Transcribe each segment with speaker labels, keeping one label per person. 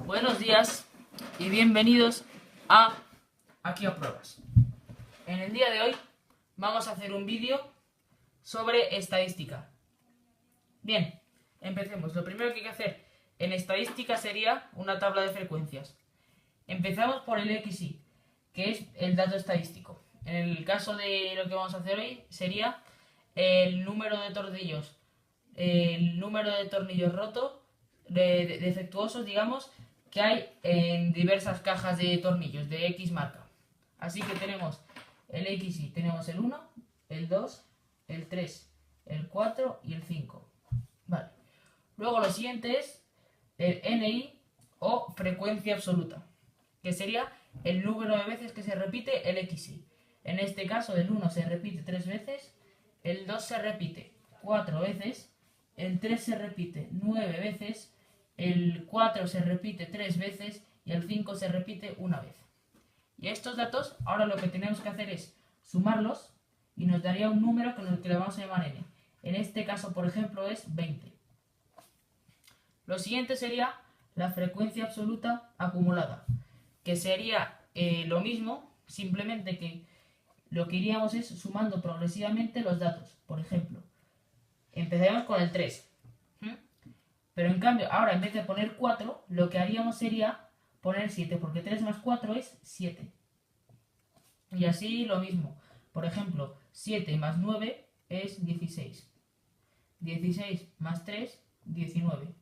Speaker 1: Buenos días y bienvenidos a Aquí Apruebas. En el día de hoy vamos a hacer un vídeo sobre estadística. Bien, empecemos. Lo primero que hay que hacer en estadística sería una tabla de frecuencias. Empezamos por el XY, que es el dato estadístico. En el caso de lo que vamos a hacer hoy sería el número de tornillos, rotos, defectuosos, digamos, que hay en diversas cajas de tornillos de X marca. Así que tenemos el XY, tenemos el 1, el 2, el 3, el 4 y el 5. Vale. Luego lo siguiente es el NI o frecuencia absoluta, que sería el número de veces que se repite el XY. En este caso el 1 se repite 3 veces, el 2 se repite 4 veces, el 3 se repite 9 veces, el 4 se repite 3 veces y el 5 se repite una vez. Y estos datos ahora lo que tenemos que hacer es sumarlos y nos daría un número con el que le vamos a llamar n. En este caso, por ejemplo, es 20. Lo siguiente sería la frecuencia absoluta acumulada, que sería lo mismo, simplemente que lo que iríamos es sumando progresivamente los datos. Por ejemplo, empezaríamos con el 3. Pero en cambio, ahora en vez de poner 4, lo que haríamos sería poner 7, porque 3 más 4 es 7. Y así lo mismo. Por ejemplo, 7 más 9 es 16. 16 más 3, 19.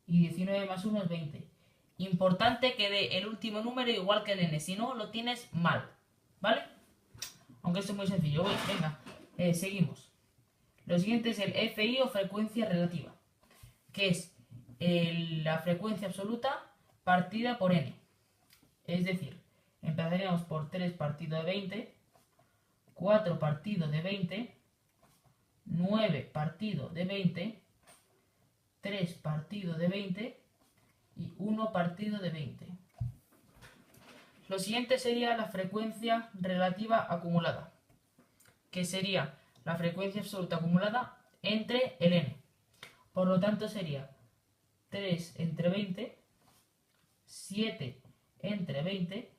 Speaker 1: Y 19 más 1 es 20. Importante que dé el último número igual que el n, si no lo tienes mal. ¿Vale? Aunque esto es muy sencillo. Venga, seguimos. Lo siguiente es el FI o frecuencia relativa, que es la frecuencia absoluta partida por n. Es decir, empezaríamos por 3 partido de 20, 4 partido de 20, 9 partido de 20, 3 partido de 20 y 1 partido de 20. Lo siguiente sería la frecuencia relativa acumulada, que sería la frecuencia absoluta acumulada entre el n. Por lo tanto sería 3 entre 20, 7 entre 20,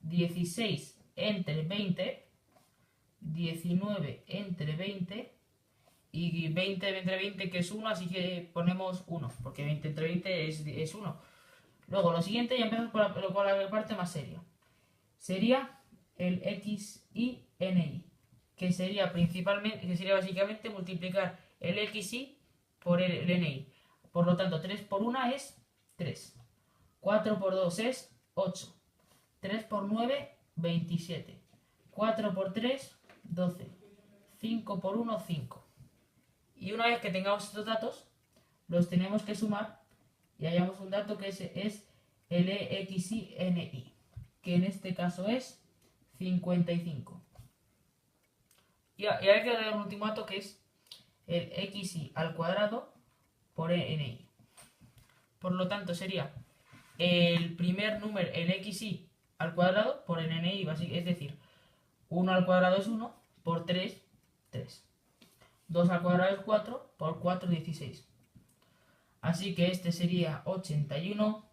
Speaker 1: 16 entre 20, 19 entre 20 y 20 entre 20 que es 1, así que ponemos 1, porque 20 entre 20 es 1. Luego lo siguiente, ya empezamos con la parte más seria. Sería el XY, que sería básicamente multiplicar el XY por el NI. Por lo tanto, 3 por 1 es 3. 4 por 2 es 8. 3 por 9, 27. 4 por 3, 12. 5 por 1, 5. Y una vez que tengamos estos datos, los tenemos que sumar y hallamos un dato que es el EXY, que en este caso es 55. Y ahora que dar un último dato que es el XY al cuadrado por NI. Por lo tanto sería el primer número, el XY al cuadrado por el NI, es decir, 1 al cuadrado es 1, por 3, 3. 2 al cuadrado es 4, por 4, 16. Así que este sería 81,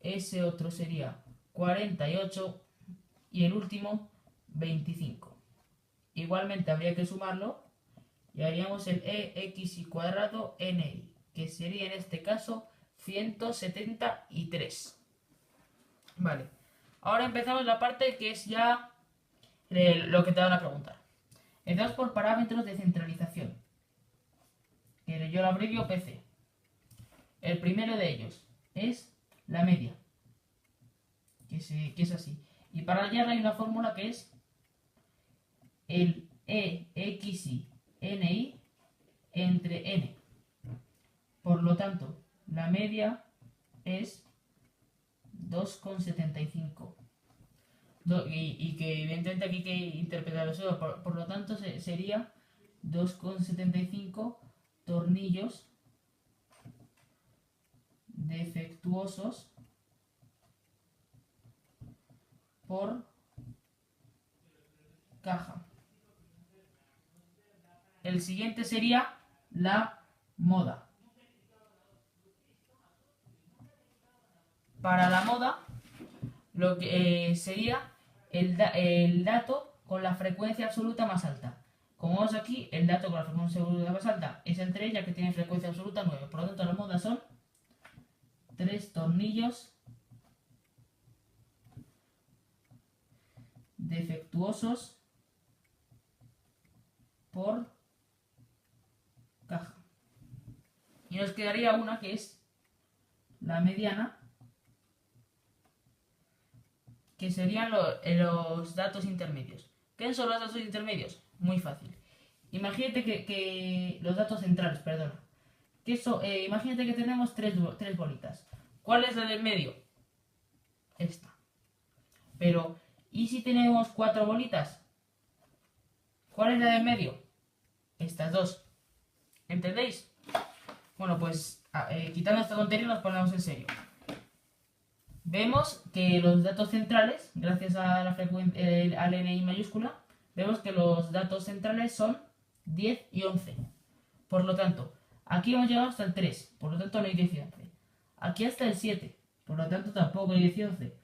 Speaker 1: ese otro sería 48 y el último 25. Igualmente habría que sumarlo y haríamos el EXY cuadrado NI, que sería en este caso 173. Vale, ahora empezamos la parte que es ya lo que te van a preguntar. Empezamos por parámetros de centralización, que yo lo abrevio PC. El primero de ellos es la media, que es así. Y para hallarla hay una fórmula que es el EXY NI entre N. Por lo tanto, la media es 2,75. Y que evidentemente aquí hay que interpretarlo solo. Por lo tanto, sería 2,75 tornillos defectuosos por caja. El siguiente sería la moda. para la moda, lo que sería el dato con la frecuencia absoluta más alta. Como vemos aquí, el dato con la frecuencia absoluta más alta es el 3, ya que tiene frecuencia absoluta 9. Por lo tanto, la moda son 3 tornillos defectuosos por caja. Y nos quedaría una que es la mediana, que serían los datos intermedios. ¿Qué son los datos intermedios? Muy fácil. Imagínate que los datos centrales, perdona. Imagínate que tenemos tres bolitas. ¿Cuál es la del medio? Esta. Pero, ¿y si tenemos 4 bolitas? ¿Cuál es la del medio? Estas dos. ¿Entendéis? Bueno, pues quitando esta tontería nos ponemos en serio. Vemos que los datos centrales, gracias a la al NI mayúscula, vemos que los datos centrales son 10 y 11. Por lo tanto, aquí hemos llegado hasta el 3, por lo tanto no hay 10 y 11. Aquí hasta el 7, por lo tanto tampoco hay 10 y 11.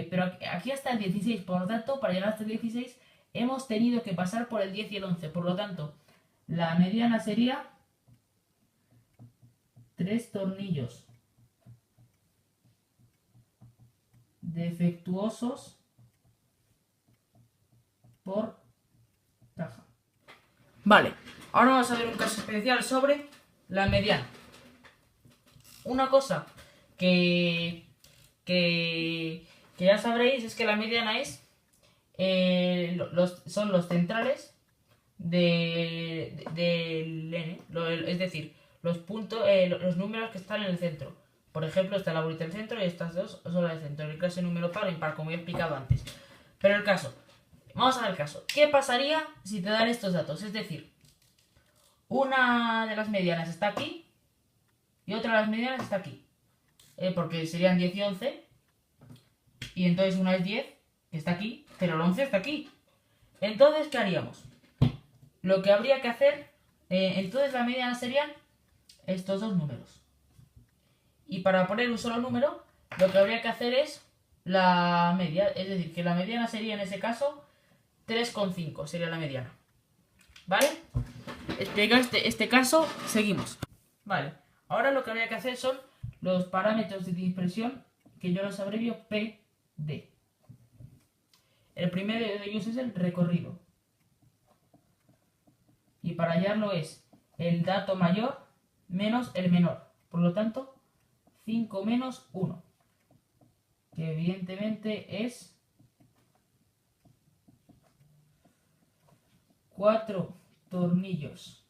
Speaker 1: Pero aquí hasta el 16, por lo tanto, para llegar hasta el 16 hemos tenido que pasar por el 10 y el 11. Por lo tanto, la mediana sería 3 tornillos defectuosos por caja. Vale, ahora vamos a ver un caso especial sobre la mediana. Una cosa que ya sabréis es que la mediana es son los centrales del n, es decir, los puntos, los números que están en el centro. Por ejemplo, está la bolita del centro y estas dos son las del centro. En el clase número par o impar, como he explicado antes. Pero el caso, vamos a ver el caso. ¿Qué pasaría si te dan estos datos? Es decir, una de las medianas está aquí y otra de las medianas está aquí. Porque serían 10 y 11. Y entonces una es 10, que está aquí, pero el 11 está aquí. Entonces, ¿qué haríamos? Lo que habría que hacer, entonces la mediana serían estos dos números. Y para poner un solo número, lo que habría que hacer es la media. Es decir, que la mediana sería en ese caso 3,5 sería la mediana. ¿Vale? Explicado este caso, seguimos. Vale, ahora lo que habría que hacer son los parámetros de dispersión, que yo los abrevio PD. El primero de ellos es el recorrido. Y para hallarlo es el dato mayor menos el menor. Por lo tanto, 5 menos 1. Que evidentemente es 4 tornillos.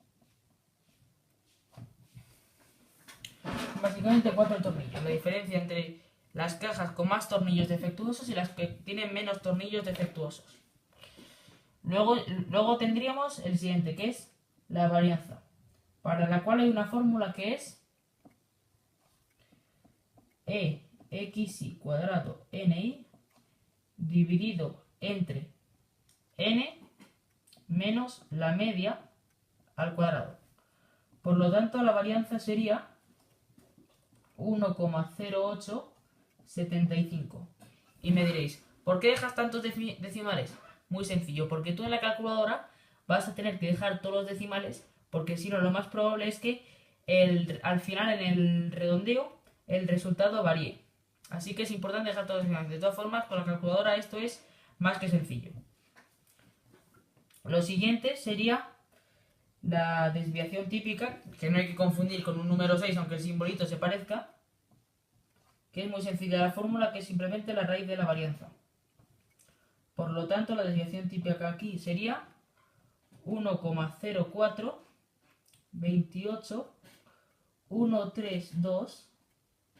Speaker 1: Básicamente 4 tornillos. La diferencia entre las cajas con más tornillos defectuosos y las que tienen menos tornillos defectuosos. Luego tendríamos el siguiente, que es la varianza, para la cual hay una fórmula que es EXI cuadrado NI dividido entre N menos la media al cuadrado. Por lo tanto, la varianza sería 1,0875. Y me diréis, ¿por qué dejas tantos decimales? Muy sencillo, porque tú en la calculadora vas a tener que dejar todos los decimales, porque si no, lo más probable es que al final, en el redondeo, el resultado varíe. Así que es importante dejar todos los decimales. De todas formas, con la calculadora esto es más que sencillo. Lo siguiente sería la desviación típica, que no hay que confundir con un número 6, aunque el simbolito se parezca, que es muy sencilla la fórmula, que es simplemente la raíz de la varianza. Por lo tanto, la desviación típica aquí sería 1,0428 132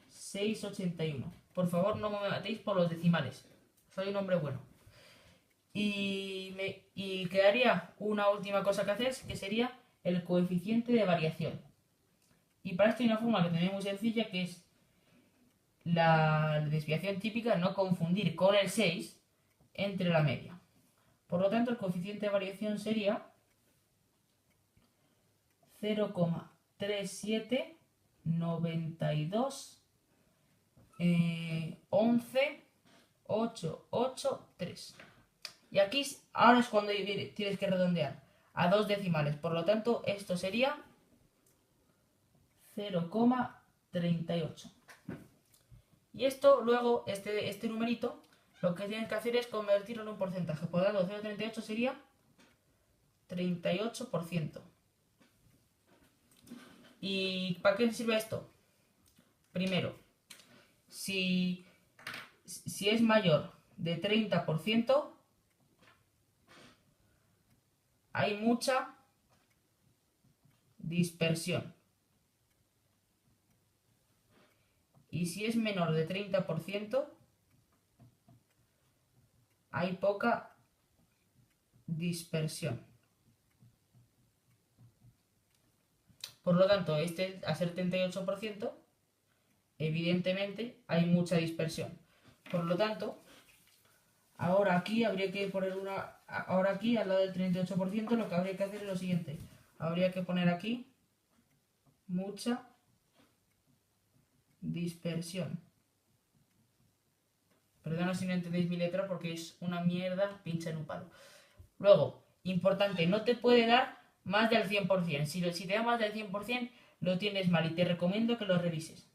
Speaker 1: 681. Por favor, no me matéis por los decimales. Soy un hombre bueno. Y quedaría una última cosa que hacer, que sería el coeficiente de variación. Y para esto hay una fórmula que también es muy sencilla, que es la desviación típica, no confundir con el 6 entre la media. Por lo tanto, el coeficiente de variación sería 0,3792 11, 8, 8, 3. Y aquí ahora es cuando tienes que redondear a 2 decimales. Por lo tanto, esto sería 0,38. Y esto luego, este numerito, lo que tienes que hacer es convertirlo en un porcentaje. Por lo tanto, 0,38 sería 38%. ¿Y para qué sirve esto? Primero, si es mayor de 30%, hay mucha dispersión. Y si es menor de 30%, hay poca dispersión. Por lo tanto, a ser 38%, evidentemente hay mucha dispersión. Por lo tanto, ahora aquí habría que poner ahora aquí al lado del 38%, lo que habría que hacer es lo siguiente. Habría que poner aquí mucha dispersión. Perdona si no entendéis mi letra porque es una mierda pincha en un palo. Luego, importante, no te puede dar más del 100%. Si te da más del 100%, lo tienes mal y te recomiendo que lo revises.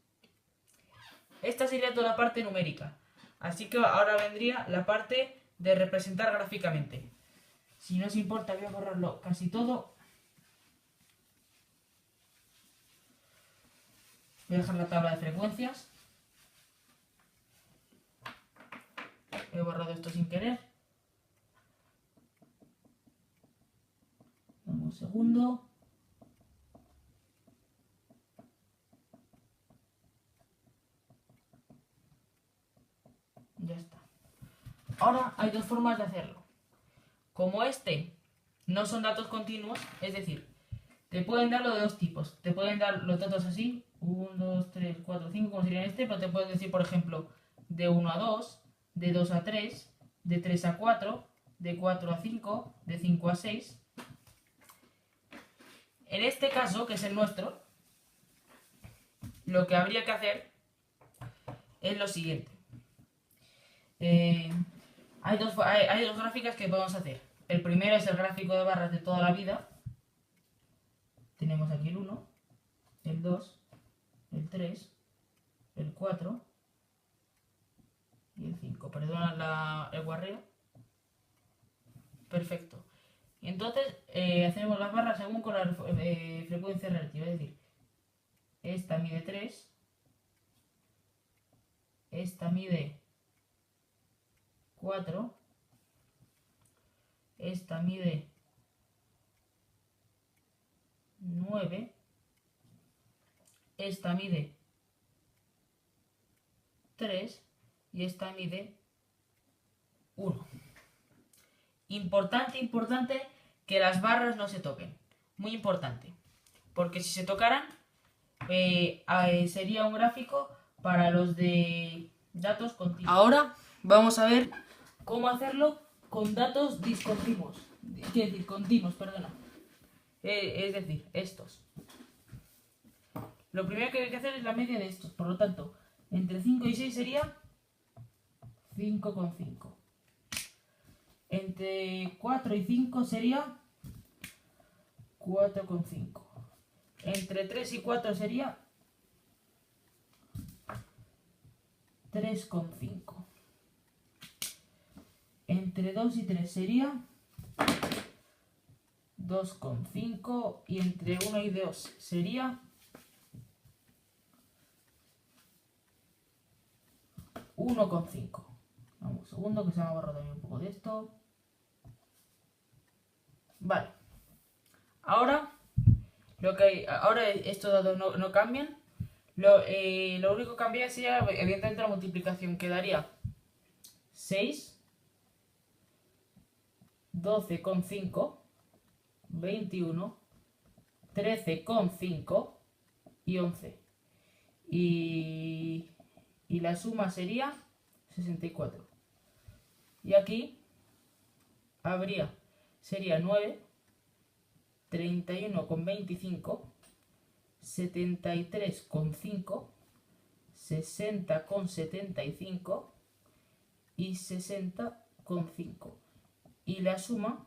Speaker 1: Esta sería toda la parte numérica. Así que ahora vendría la parte de representar gráficamente. Si no os importa, voy a borrarlo casi todo. Voy a dejar la tabla de frecuencias. He borrado esto sin querer. Dame un segundo. Ya está. Ahora hay dos formas de hacerlo. Como no son datos continuos, es decir, te pueden dar lo de dos tipos. Te pueden dar los datos así, 1, 2, 3, 4, 5, como sería pero te pueden decir, por ejemplo, de 1 a 2, de 2 a 3, de 3 a 4, de 4 a 5, de 5 a 6. En este caso, que es el nuestro, lo que habría que hacer es lo siguiente. Hay dos gráficas que podemos hacer. El primero es el gráfico de barras de toda la vida. Tenemos aquí el 1, el 2, el 3, el 4 y el 5. Perdona el guarreo. Perfecto. Y entonces hacemos las barras según con la frecuencia relativa. Es decir, esta mide 3, esta mide 4, esta mide 9, esta mide 3 y esta mide 1. Importante que las barras no se toquen. Muy importante. Porque si se tocaran, sería un gráfico para los de datos continuos. Ahora vamos a ver cómo hacerlo con datos discontinuos. Quiero decir, continuos, perdona. Es decir, estos. Lo primero que hay que hacer es la media de estos. Por lo tanto, entre 5 y 6 sería 5,5. Entre 4 y 5 sería 4,5. Entre 3 y 4 sería 3,5. Entre 2 y 3 sería 2,5. Y entre 1 y 2 sería 1,5. Vamos un segundo que se me ha borrado también un poco de esto. Vale. Ahora estos datos no cambian. Lo único que cambia sería evidentemente la multiplicación. Quedaría 6, 12,5, 21, 13,5 y 11. Y la suma sería 64. Y aquí sería 9, 31,25, 73,5, 60,75 y 60,5. Y la suma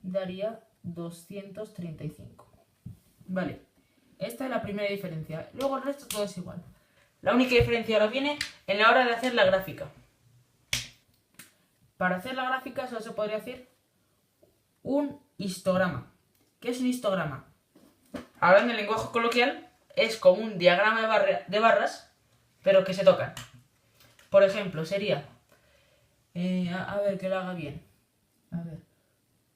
Speaker 1: daría 235. Vale, esta es la primera diferencia. Luego el resto todo es igual. La única diferencia ahora viene en la hora de hacer la gráfica. Para hacer la gráfica solo se podría hacer un histograma. ¿Qué es un histograma? Hablando en lenguaje coloquial, es como un diagrama de barras, pero que se tocan. Por ejemplo, sería... a ver, que lo haga bien. A ver.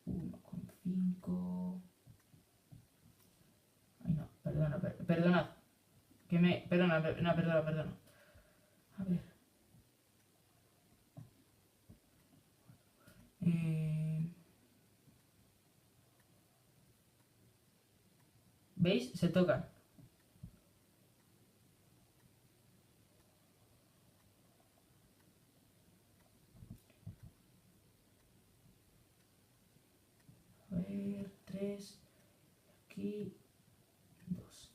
Speaker 1: 1,5... Ay, no, perdonad. Perdona. A ver. ¿Veis? Se tocan. A ver, 3. Aquí, 2.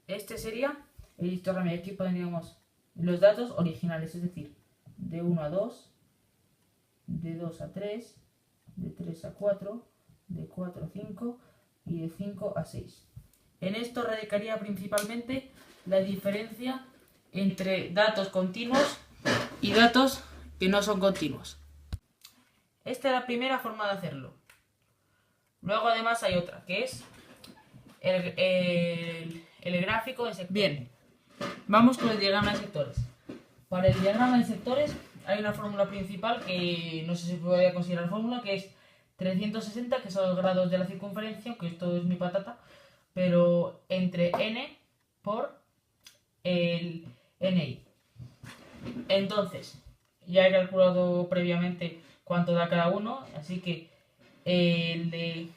Speaker 1: Este sería el histograma. Y aquí pondríamos los datos originales, es decir, de 1 a 2, de 2 a 3, de 3 a 4, de 4 a 5 y de 5 a 6. En esto radicaría principalmente la diferencia entre datos continuos y datos que no son continuos. Esta es la primera forma de hacerlo. Luego además hay otra, que es el gráfico de sectores. Bien, vamos con el diagrama de sectores. Para el diagrama de sectores hay una fórmula principal que no sé si podría considerar fórmula, que es 360, que son los grados de la circunferencia, que esto es mi patata, pero entre n por el ni. Entonces, ya he calculado previamente cuánto da cada uno, así que el de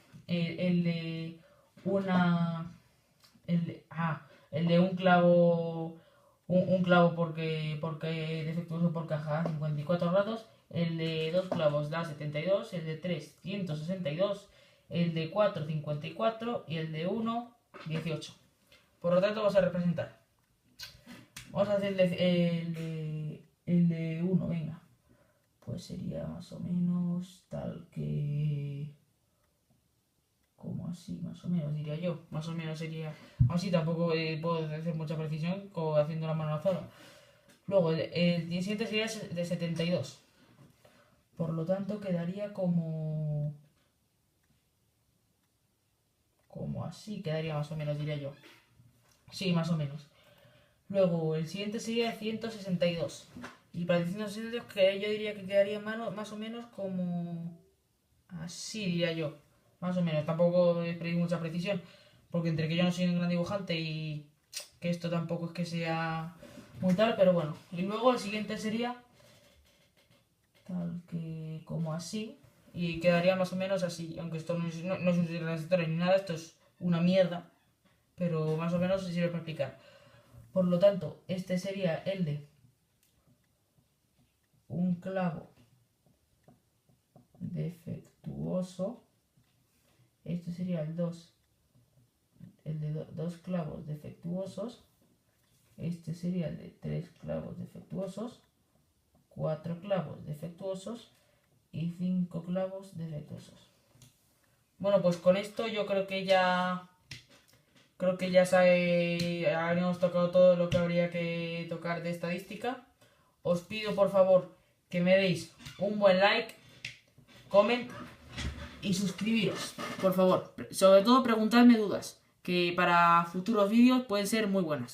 Speaker 1: un clavo, un clavo porque defectuoso por caja 54 grados, el de 2 clavos da 72, el de 3 162, el de 4 54 y el de 1 18. Por lo tanto vamos a representar. Vamos a hacer el de 1, venga. Pues sería más o menos tal que... como así, más o menos, diría yo. Más o menos sería... Así tampoco puedo hacer mucha precisión como haciendo la mano alzada. Luego, el 17 sería de 72. Por lo tanto, quedaría como... como así, quedaría más o menos, diría yo. Sí, más o menos. Luego, el siguiente sería 162. Y para el 162, que yo diría que quedaría más o menos como... así, diría yo. Más o menos. Tampoco he pedido mucha precisión. Porque entre que yo no soy un gran dibujante y que esto tampoco es que sea muy tal, pero bueno. Y luego el siguiente sería... tal que como así. Y quedaría más o menos así. Aunque esto no es un transistor ni nada. Esto es una mierda. Pero más o menos se sirve para explicar. Por lo tanto, este sería el de un clavo defectuoso. Este sería el 2. El de 2 clavos defectuosos. Este sería el de 3 clavos defectuosos. 4 clavos defectuosos. Y 5 clavos defectuosos. Bueno, pues con esto yo creo que ya... habríamos tocado todo lo que habría que tocar de estadística. Os pido por favor que me deis un buen like, comment y suscribiros, por favor. Sobre todo preguntadme dudas, que para futuros vídeos pueden ser muy buenas.